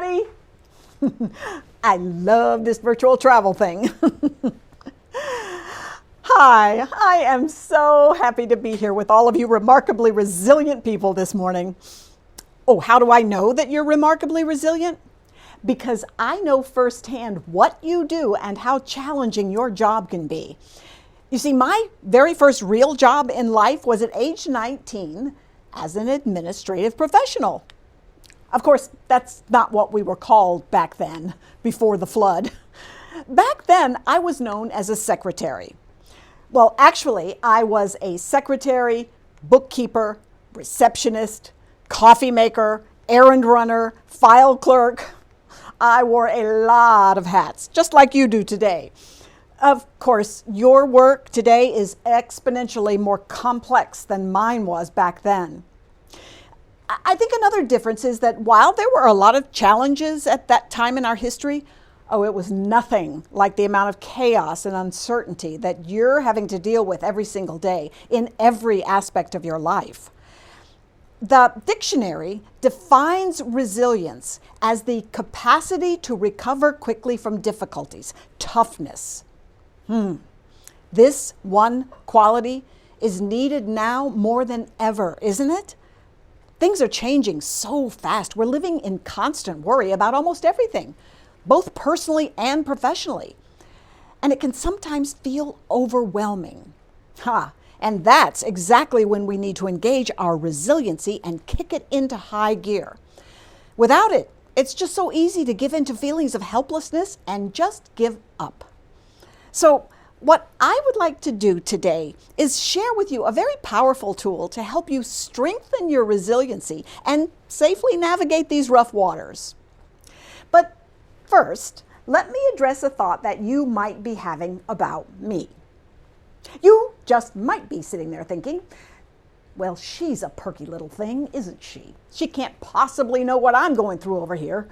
everybody. I love this virtual travel thing. Hi, I am so happy to be here with all of you remarkably resilient people this morning. Oh, how do I know that you're remarkably resilient? Because I know firsthand what you do and how challenging your job can be. You see, my very first real job in life was at age 19 as an administrative professional. Of course, that's not what we were called back then, before the flood. Back then, I was known as a secretary. Well, actually, I was a secretary, bookkeeper, receptionist, coffee maker, errand runner, file clerk. I wore a lot of hats, just like you do today. Of course, your work today is exponentially more complex than mine was back then. I think another difference is that while there were a lot of challenges at that time in our history, it was nothing like the amount of chaos and uncertainty that you're having to deal with every single day in every aspect of your life. The dictionary defines resilience as the capacity to recover quickly from difficulties, toughness. This one quality is needed now more than ever, isn't it? Things are changing so fast. We're living in constant worry about almost everything, both personally and professionally. And it can sometimes feel overwhelming. And that's exactly when we need to engage our resiliency and kick it into high gear. Without it, it's just so easy to give in to feelings of helplessness and just give up. So what I would like to do today is share with you a very powerful tool to help you strengthen your resiliency and safely navigate these rough waters. But first, let me address a thought that you might be having about me. You just might be sitting there thinking, well, she's a perky little thing, isn't she? She can't possibly know what I'm going through over here.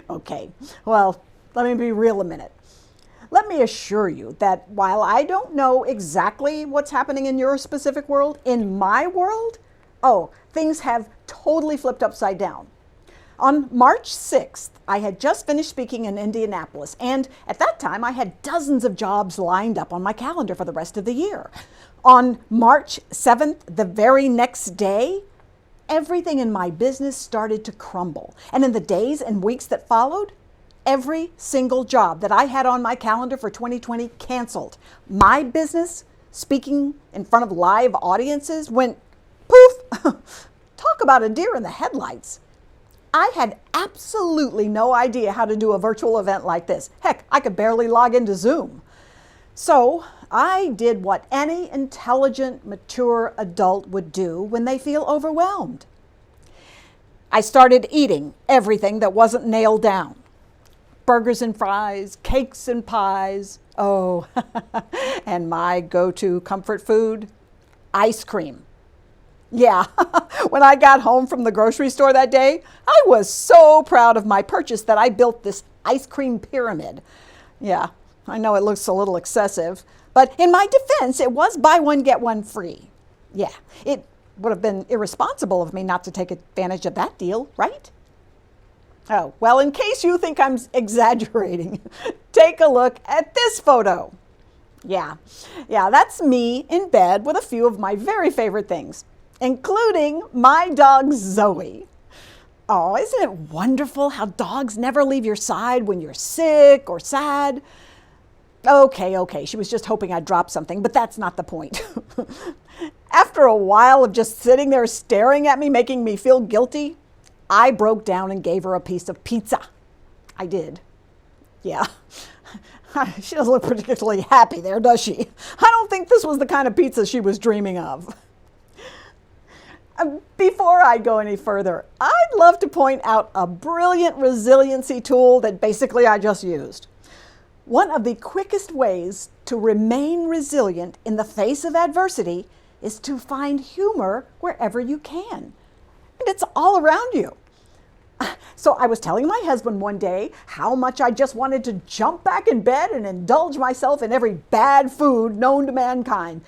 Okay, well, let me be real a minute. Let me assure you that while I don't know exactly what's happening in your specific world, in my world, things have totally flipped upside down. On March 6th, I had just finished speaking in Indianapolis, and at that time I had dozens of jobs lined up on my calendar for the rest of the year. On March 7th, the very next day, everything in my business started to crumble. And in the days and weeks that followed, every single job that I had on my calendar for 2020 canceled. My business, speaking in front of live audiences, went poof. Talk about a deer in the headlights. I had absolutely no idea how to do a virtual event like this. Heck, I could barely log into Zoom. So I did what any intelligent, mature adult would do when they feel overwhelmed. I started eating everything that wasn't nailed down. Burgers and fries, cakes and pies. And my go-to comfort food, ice cream. Yeah, when I got home from the grocery store that day, I was so proud of my purchase that I built this ice cream pyramid. Yeah, I know it looks a little excessive, but in my defense, it was buy one, get one free. Yeah, it would have been irresponsible of me not to take advantage of that deal, right? Well, in case you think I'm exaggerating, take a look at this photo. Yeah, that's me in bed with a few of my very favorite things, including my dog Zoe. Isn't it wonderful how dogs never leave your side when you're sick or sad? Okay, she was just hoping I'd drop something, but that's not the point. After a while of just sitting there staring at me, making me feel guilty, I broke down and gave her a piece of pizza. I did. Yeah. She doesn't look particularly happy there, does she? I don't think this was the kind of pizza she was dreaming of. Before I go any further, I'd love to point out a brilliant resiliency tool that basically I just used. One of the quickest ways to remain resilient in the face of adversity is to find humor wherever you can. And it's all around you. So I was telling my husband one day how much I just wanted to jump back in bed and indulge myself in every bad food known to mankind.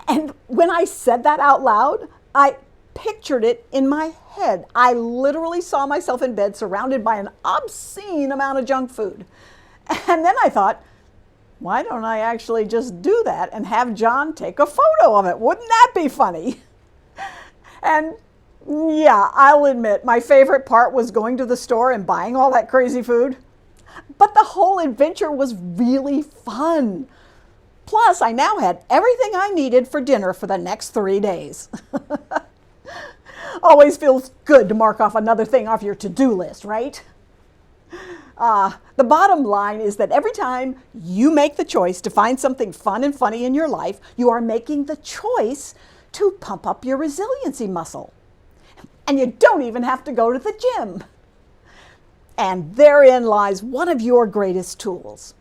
And when I said that out loud, I pictured it in my head. I literally saw myself in bed surrounded by an obscene amount of junk food. And then I thought, why don't I actually just do that and have John take a photo of it? Wouldn't that be funny? And yeah, I'll admit, my favorite part was going to the store and buying all that crazy food. But the whole adventure was really fun. Plus, I now had everything I needed for dinner for the next 3 days. Always feels good to mark off another thing off your to-do list, right? The bottom line is that every time you make the choice to find something fun and funny in your life, you are making the choice to pump up your resiliency muscle. And you don't even have to go to the gym. And therein lies one of your greatest tools.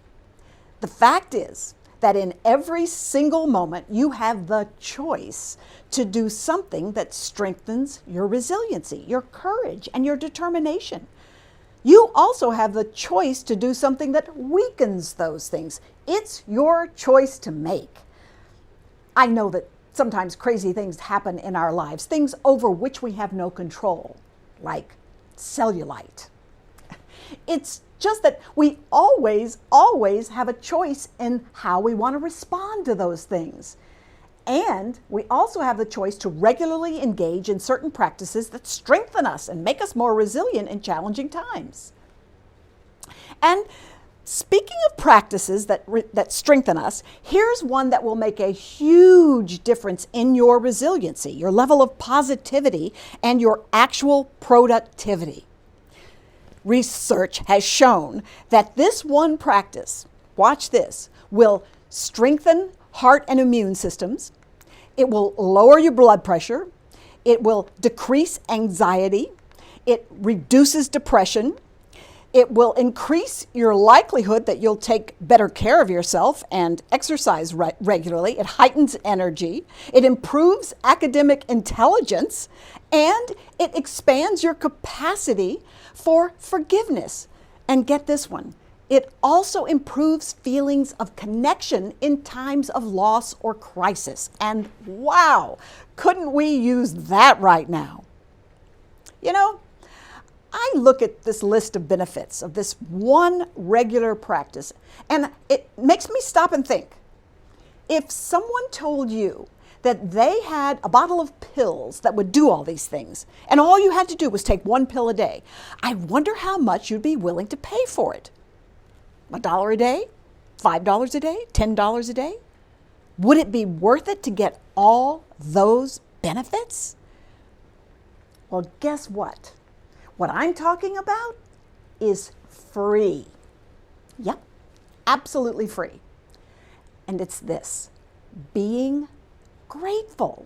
The fact is that in every single moment, you have the choice to do something that strengthens your resiliency, your courage, and your determination. You also have the choice to do something that weakens those things. It's your choice to make. I know that sometimes crazy things happen in our lives, things over which we have no control, like cellulite. It's just that we always have a choice in how we want to respond to those things. And we also have the choice to regularly engage in certain practices that strengthen us and make us more resilient in challenging times. And speaking of practices that strengthen us, here's one that will make a huge difference in your resiliency, your level of positivity, and your actual productivity. Research has shown that this one practice, watch this, will strengthen heart and immune systems. It will lower your blood pressure. It will decrease anxiety. It reduces depression. It will increase your likelihood that you'll take better care of yourself and exercise regularly. It heightens energy. It improves academic intelligence. And it expands your capacity for forgiveness. And get this one, it also improves feelings of connection in times of loss or crisis. And wow, couldn't we use that right now? You know, I look at this list of benefits of this one regular practice, and it makes me stop and think. If someone told you that they had a bottle of pills that would do all these things, and all you had to do was take one pill a day, I wonder how much you'd be willing to pay for it. $1 a day? $5 a day? $10 a day? Would it be worth it to get all those benefits? Well, guess what? What I'm talking about is free. Yep, absolutely free. And it's this: being grateful.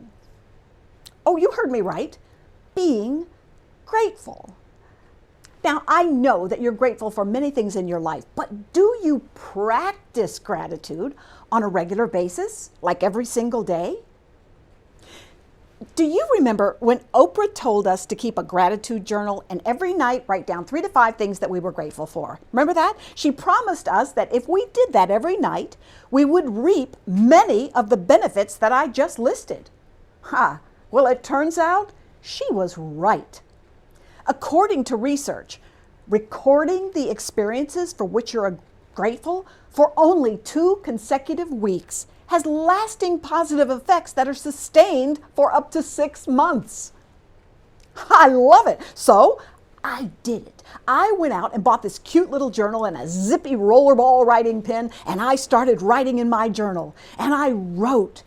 Oh, you heard me right. Being grateful. Now, I know that you're grateful for many things in your life, but do you practice gratitude on a regular basis, like every single day? Do you remember when Oprah told us to keep a gratitude journal and every night write down 3 to 5 things that we were grateful for? Remember that? She promised us that if we did that every night, we would reap many of the benefits that I just listed. Well, it turns out she was right. According to research, recording the experiences for which you're grateful for only 2 consecutive weeks has lasting positive effects that are sustained for up to 6 months. I love it. So I did it. I went out and bought this cute little journal and a zippy rollerball writing pen, and I started writing in my journal. And I wrote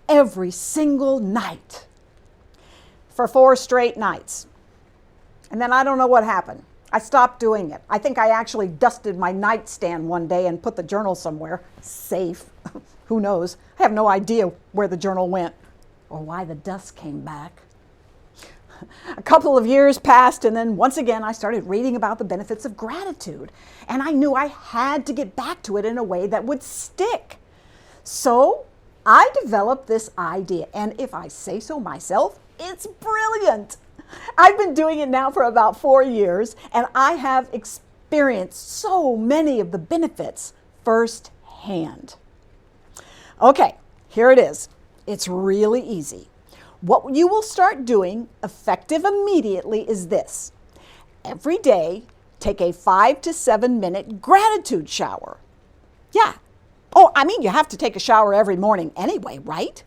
every single night for 4 straight nights. And then I don't know what happened. I stopped doing it. I think I actually dusted my nightstand one day and put the journal somewhere safe. Who knows? I have no idea where the journal went or why the dust came back. A couple of years passed, and then once again I started reading about the benefits of gratitude. And I knew I had to get back to it in a way that would stick. So I developed this idea, and if I say so myself, it's brilliant. I've been doing it now for about 4 years, and I have experienced so many of the benefits firsthand. Okay, here it is. It's really easy. What you will start doing, effective immediately, is this. Every day, take a 5 to 7 minute gratitude shower. Yeah. Oh, I mean, you have to take a shower every morning anyway, right?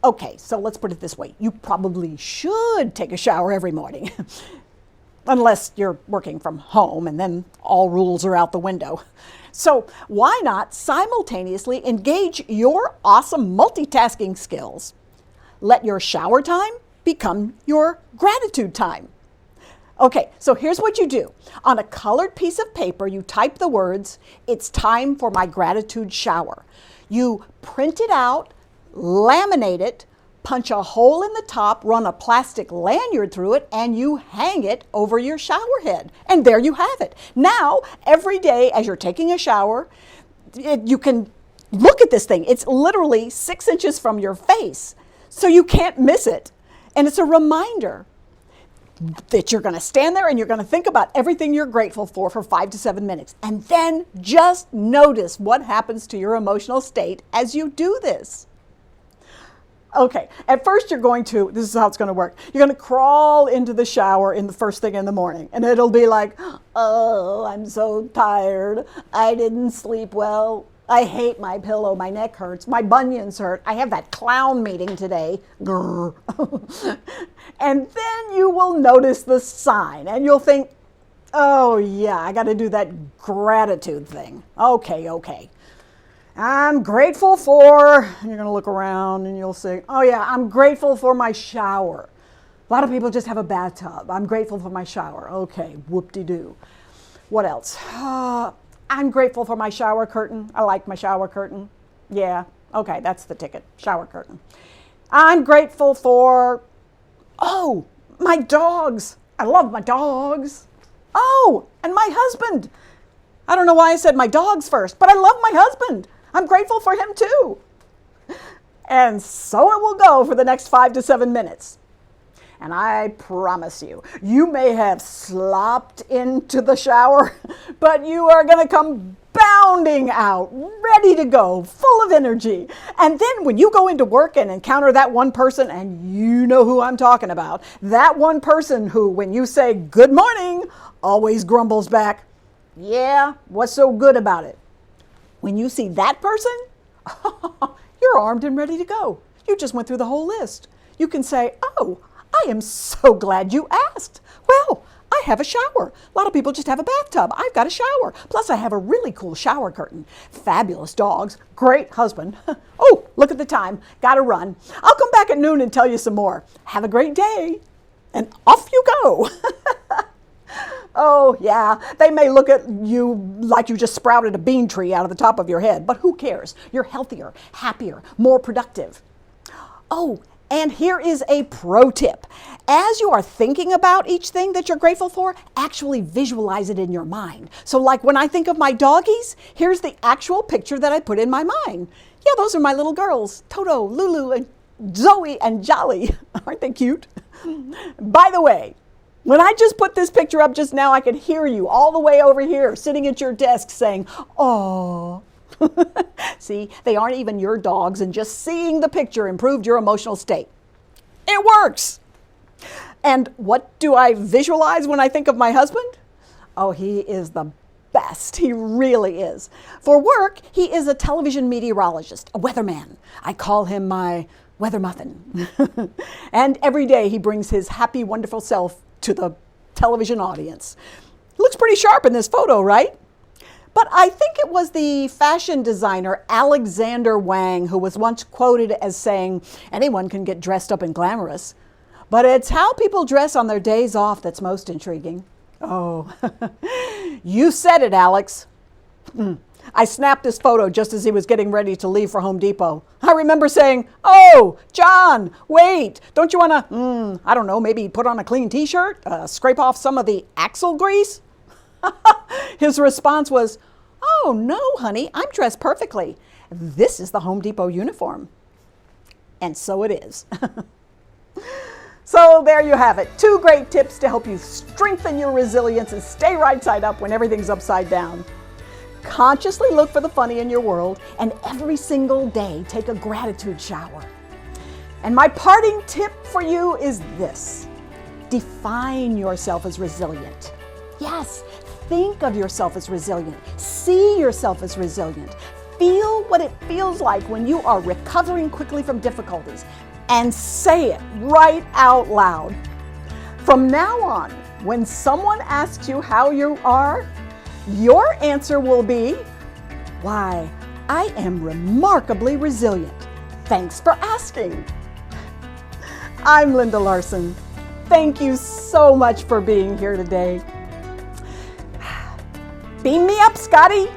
Okay, so let's put it this way. You probably should take a shower every morning, unless you're working from home and then all rules are out the window. So why not simultaneously engage your awesome multitasking skills? Let your shower time become your gratitude time. Okay, so here's what you do. On a colored piece of paper, you type the words, "It's time for my gratitude shower." You print it out, laminate it, punch a hole in the top, run a plastic lanyard through it, and you hang it over your shower head. And there you have it. Now, every day as you're taking a shower, you can look at this thing. It's literally 6 inches from your face, so you can't miss it. And it's a reminder that you're going to stand there and you're going to think about everything you're grateful for 5 to 7 minutes. And then just notice what happens to your emotional state as you do this. Okay, at first this is how it's going to work. You're going to crawl into the shower in the first thing in the morning. And it'll be like, oh, I'm so tired. I didn't sleep well. I hate my pillow. My neck hurts. My bunions hurt. I have that clown meeting today. Grr. And then you will notice the sign and you'll think, oh yeah, I got to do that gratitude thing. Okay. I'm grateful for, and you're going to look around and you'll say, oh yeah, I'm grateful for my shower. A lot of people just have a bathtub. I'm grateful for my shower. Okay, whoop-de-doo. What else? I'm grateful for my shower curtain. I like my shower curtain. Yeah, okay, that's the ticket, shower curtain. I'm grateful for, my dogs. I love my dogs. Oh, and my husband. I don't know why I said my dogs first, but I love my husband. I'm grateful for him too. And so it will go for the next 5 to 7 minutes. And I promise you, you may have slopped into the shower, but you are going to come bounding out, ready to go, full of energy. And then when you go into work and encounter that one person, and you know who I'm talking about, that one person who, when you say good morning, always grumbles back, yeah, what's so good about it? When you see that person, you're armed and ready to go. You just went through the whole list. You can say, oh, I am so glad you asked. Well, I have a shower. A lot of people just have a bathtub. I've got a shower. Plus, I have a really cool shower curtain. Fabulous dogs. Great husband. Oh, look at the time. Got to run. I'll come back at noon and tell you some more. Have a great day. And off you go. Oh, yeah, they may look at you like you just sprouted a bean tree out of the top of your head, but who cares? You're healthier, happier, more productive. Oh, and here is a pro tip. As you are thinking about each thing that you're grateful for, actually visualize it in your mind. So like when I think of my doggies, here's the actual picture that I put in my mind. Yeah, those are my little girls, Toto, Lulu, and Zoe, and Jolly. Aren't they cute? By the way, when I just put this picture up just now, I could hear you all the way over here sitting at your desk saying, oh. See, they aren't even your dogs, and just seeing the picture improved your emotional state. It works. And what do I visualize when I think of my husband? Oh, he is the best. He really is. For work, he is a television meteorologist, a weatherman. I call him my weather muffin. And every day he brings his happy, wonderful self to the television audience. Looks pretty sharp in this photo, right? But I think it was the fashion designer Alexander Wang who was once quoted as saying, anyone can get dressed up and glamorous, but it's how people dress on their days off that's most intriguing. Oh, you said it, Alex. I snapped this photo just as he was getting ready to leave for Home Depot. I remember saying, oh, John, wait, don't you want to, I don't know, maybe put on a clean t-shirt, scrape off some of the axle grease? His response was, oh, no, honey, I'm dressed perfectly. This is the Home Depot uniform. And so it is. So there you have it. 2 great tips to help you strengthen your resilience and stay right side up when everything's upside down. Consciously look for the funny in your world, and every single day take a gratitude shower. And my parting tip for you is this: define yourself as resilient. Yes, think of yourself as resilient. See yourself as resilient. Feel what it feels like when you are recovering quickly from difficulties, and say it right out loud. From now on, when someone asks you how you are, your answer will be, "Why, I am remarkably resilient. Thanks for asking." I'm Linda Larsen. Thank you so much for being here today. Beam me up, Scotty.